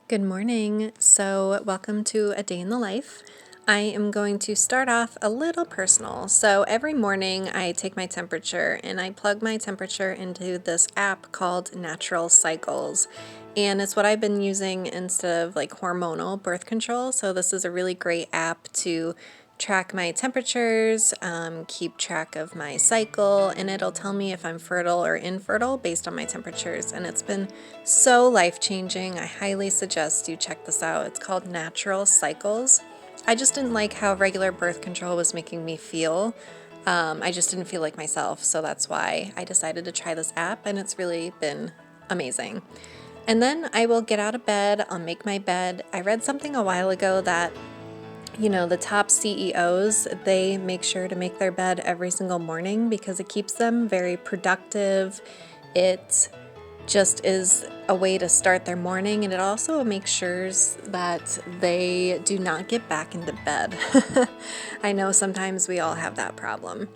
Good morning. So, welcome to a day in the life. I am going to start off a little personal. So, every morning I take my temperature and I plug my temperature into this app called Natural Cycles. And it's what I've been using instead of like hormonal birth control. So, this is a really great app to track my temperatures, keep track of my cycle, and it'll tell me if I'm fertile or infertile based on my temperatures. And it's been so life-changing. I highly suggest you check this out. It's called Natural Cycles. I just didn't like how regular birth control was making me feel. I just didn't feel like myself, so that's why I decided to try this app, and it's really been amazing. And then I will get out of bed, I'll make my bed. I read something a while ago that the top CEOs, they make sure to make their bed every single morning because it keeps them very productive. It just is a way to start their morning, and it also makes sure that they do not get back into bed. I know sometimes we all have that problem.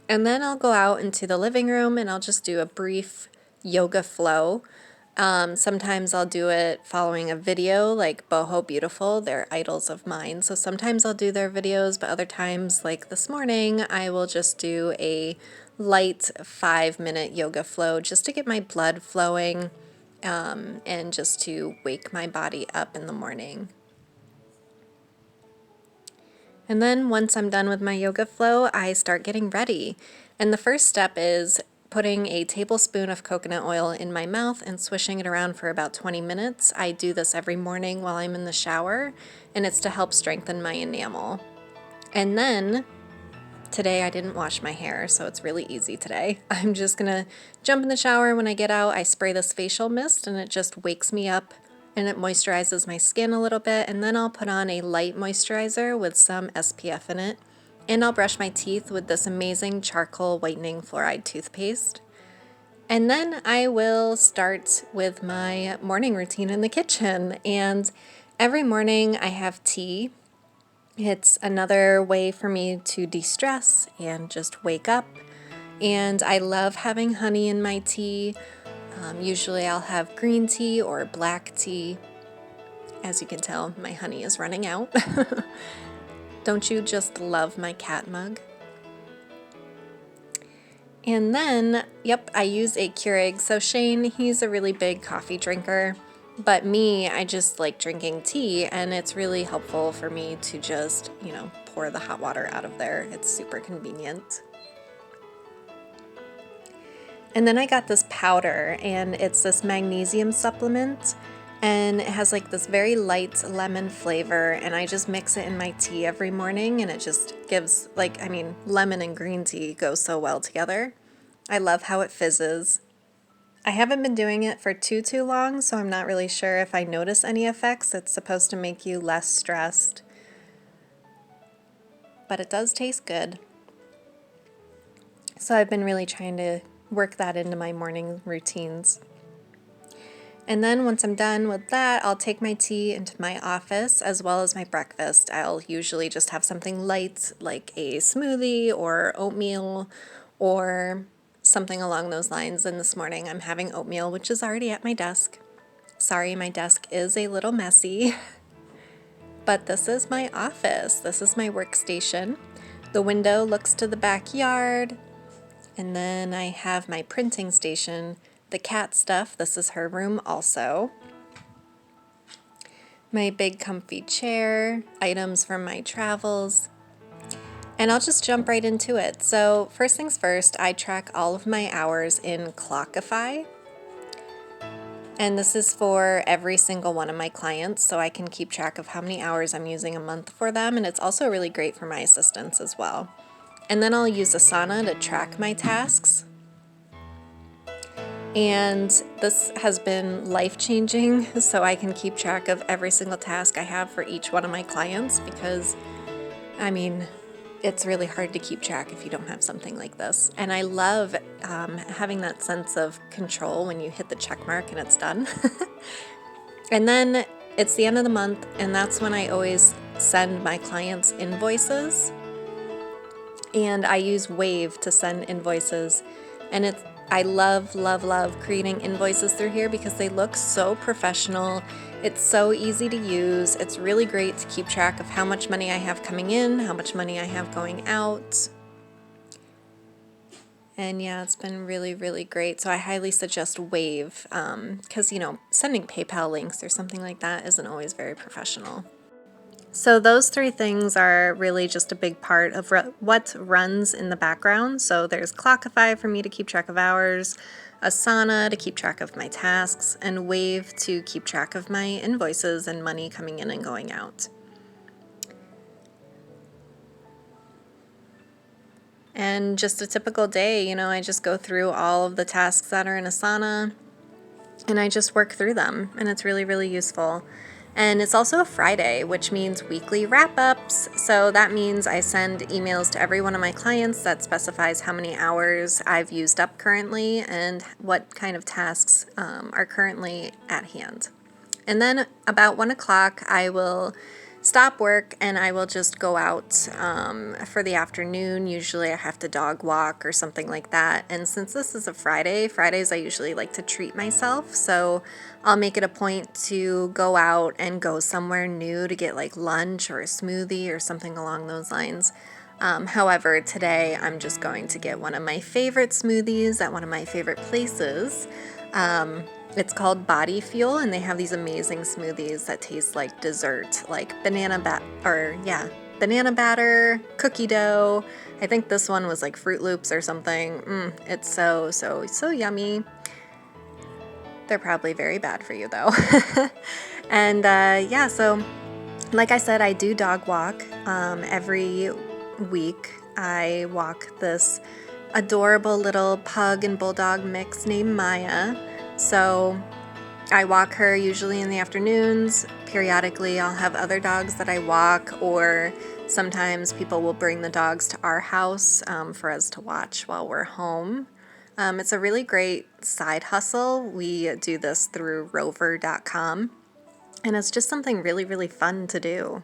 And then I'll go out into the living room and I'll just do a brief yoga flow. Sometimes I'll do it following a video like Boho Beautiful. They're idols of mine. So sometimes I'll do their videos, but other times, like this morning, I will just do a light 5-minute yoga flow just to get my blood flowing and just to wake my body up in the morning. And then once I'm done with my yoga flow, I start getting ready. And the first step is putting a tablespoon of coconut oil in my mouth and swishing it around for about 20 minutes. I do this every morning while I'm in the shower, and it's to help strengthen my enamel. And then today I didn't wash my hair, so it's really easy today. I'm just gonna jump in the shower. When I get out, I spray this facial mist and it just wakes me up and it moisturizes my skin a little bit, and then I'll put on a light moisturizer with some SPF in it, and I'll brush my teeth with this amazing charcoal whitening fluoride toothpaste. And then I will start with my morning routine in the kitchen, and every morning I have tea. It's another way for me to de-stress and just wake up, and I love having honey in my tea. Usually I'll have green tea or black tea. As you can tell, my honey is running out. Don't you just love my cat mug? And then, I use a Keurig. So Shane, he's a really big coffee drinker, but me, I just like drinking tea, and it's really helpful for me to just, pour the hot water out of there. It's super convenient. And then I got this powder, and it's this magnesium supplement, and it has like this very light lemon flavor, and I just mix it in my tea every morning, and it just gives lemon and green tea go so well together. I love how it fizzes. I haven't been doing it for too long, so I'm not really sure if I notice any effects. It's supposed to make you less stressed, but it does taste good. So I've been really trying to work that into my morning routines. And then once I'm done with that, I'll take my tea into my office as well as my breakfast. I'll usually just have something light like a smoothie or oatmeal or something along those lines. And this morning I'm having oatmeal, which is already at my desk. Sorry, my desk is a little messy, but this is my office. This is my workstation. The window looks to the backyard. And then I have my printing station, the cat stuff. This is her room also. My big comfy chair, items from my travels. And I'll just jump right into it. So first things first, I track all of my hours in Clockify. And this is for every single one of my clients, so I can keep track of how many hours I'm using a month for them. And it's also really great for my assistants as well. And then I'll use Asana to track my tasks. And this has been life-changing, so I can keep track of every single task I have for each one of my clients because, it's really hard to keep track if you don't have something like this. And I love having that sense of control when you hit the check mark and it's done. And then it's the end of the month, and that's when I always send my clients invoices. And I use Wave to send invoices, and I love, love, love creating invoices through here because they look so professional. It's so easy to use. It's really great to keep track of how much money I have coming in, how much money I have going out. And yeah, it's been really, really great. So I highly suggest Wave because, sending PayPal links or something like that isn't always very professional. So those three things are really just a big part of what runs in the background. So there's Clockify for me to keep track of hours, Asana to keep track of my tasks, and Wave to keep track of my invoices and money coming in and going out. And just a typical day, I just go through all of the tasks that are in Asana and I just work through them, and it's really, really useful. And it's also a Friday, which means weekly wrap-ups. So that means I send emails to every one of my clients that specifies how many hours I've used up currently and what kind of tasks are currently at hand. And then about 1 o'clock, I will stop work and I will just go out for the afternoon. Usually I have to dog walk or something like that. And since this is a Fridays I usually like to treat myself. So I'll make it a point to go out and go somewhere new to get like lunch or a smoothie or something along those lines. However, today I'm just going to get one of my favorite smoothies at one of my favorite places. It's called Body Fuel, and they have these amazing smoothies that taste like dessert, like banana batter, cookie dough. I think this one was like Fruit Loops or something. It's so, so, so yummy. They're probably very bad for you though. And so like I said, I do dog walk every week. I walk this adorable little pug and bulldog mix named Maya. So I walk her usually in the afternoons. Periodically, I'll have other dogs that I walk, or sometimes people will bring the dogs to our house for us to watch while we're home. It's a really great side hustle. We do this through rover.com, and it's just something really, really fun to do.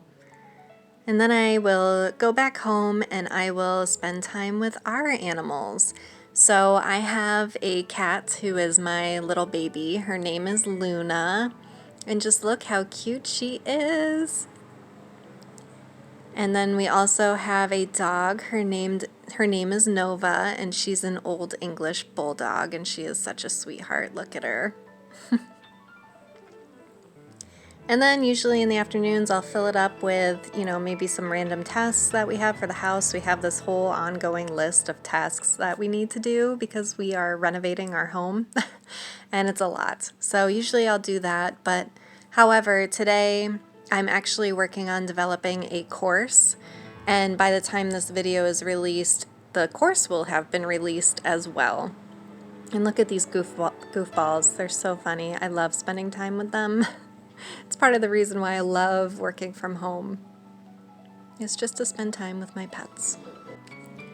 And then I will go back home and I will spend time with our animals. So I have a cat who is my little baby. Her name is Luna. And just look how cute she is. And then we also have a dog. Her name is Nova, and she's an Old English bulldog, and she is such a sweetheart. Look at her. And then usually in the afternoons, I'll fill it up with, maybe some random tasks that we have for the house. We have this whole ongoing list of tasks that we need to do because we are renovating our home, and it's a lot. So usually I'll do that. But however, today I'm actually working on developing a course. And by the time this video is released, the course will have been released as well. And look at these goofballs. They're so funny. I love spending time with them. It's part of the reason why I love working from home. It's just to spend time with my pets.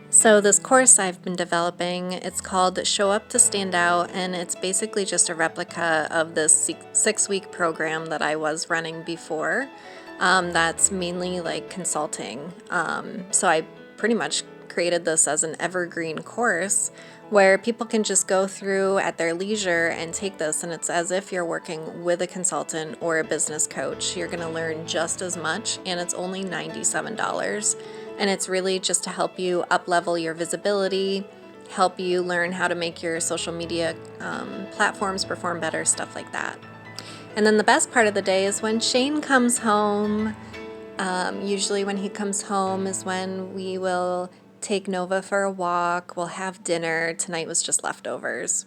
So this course I've been developing, it's called Show Up to Stand Out, and it's basically just a replica of this 6-week program that I was running before. That's mainly like consulting. So I pretty much created this as an evergreen course where people can just go through at their leisure and take this, and it's as if you're working with a consultant or a business coach. You're going to learn just as much, and it's only $97. And it's really just to help you up-level your visibility, help you learn how to make your social media platforms perform better, stuff like that. And then the best part of the day is when Shane comes home. Usually when he comes home is when we will take Nova for a walk, we'll have dinner. Tonight was just leftovers.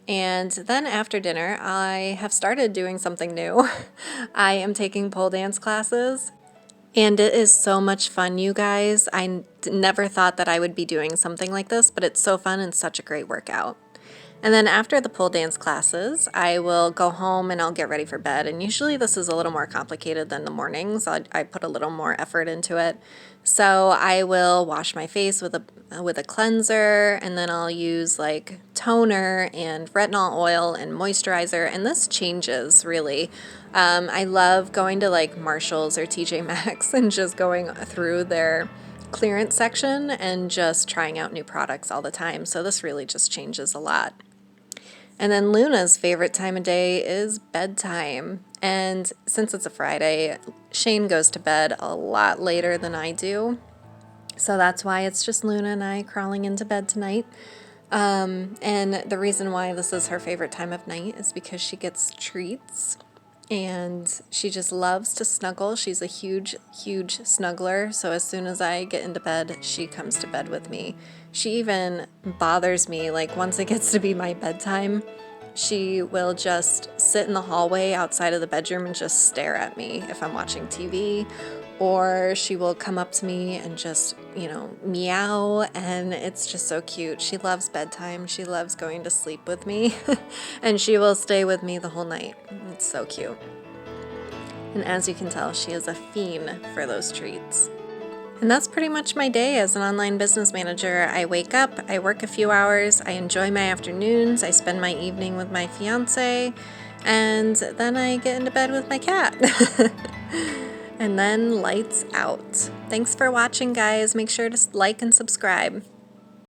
And then after dinner, I have started doing something new. I am taking pole dance classes, and it is so much fun, you guys. I never thought that I would be doing something like this, but it's so fun and such a great workout. And then after the pole dance classes, I will go home and I'll get ready for bed. And usually this is a little more complicated than the mornings. I put a little more effort into it. So I will wash my face with a cleanser, and then I'll use like toner and retinol oil and moisturizer. And this changes really. I love going to like Marshall's or TJ Maxx and just going through their clearance section and just trying out new products all the time. So this really just changes a lot. And then Luna's favorite time of day is bedtime. And since it's a Friday, Shane goes to bed a lot later than I do. So that's why it's just Luna and I crawling into bed tonight. And the reason why this is her favorite time of night is because she gets treats and she just loves to snuggle. She's a huge, huge snuggler. So as soon as I get into bed, she comes to bed with me. She even bothers me, like once it gets to be my bedtime, she will just sit in the hallway outside of the bedroom and just stare at me if I'm watching TV, or she will come up to me and just, meow, and it's just so cute. She loves bedtime. She loves going to sleep with me, and she will stay with me the whole night. It's so cute. And as you can tell, she is a fiend for those treats. And that's pretty much my day as an online business manager. I wake up, I work a few hours, I enjoy my afternoons, I spend my evening with my fiance, and then I get into bed with my cat. And then lights out. Thanks for watching, guys. Make sure to like and subscribe.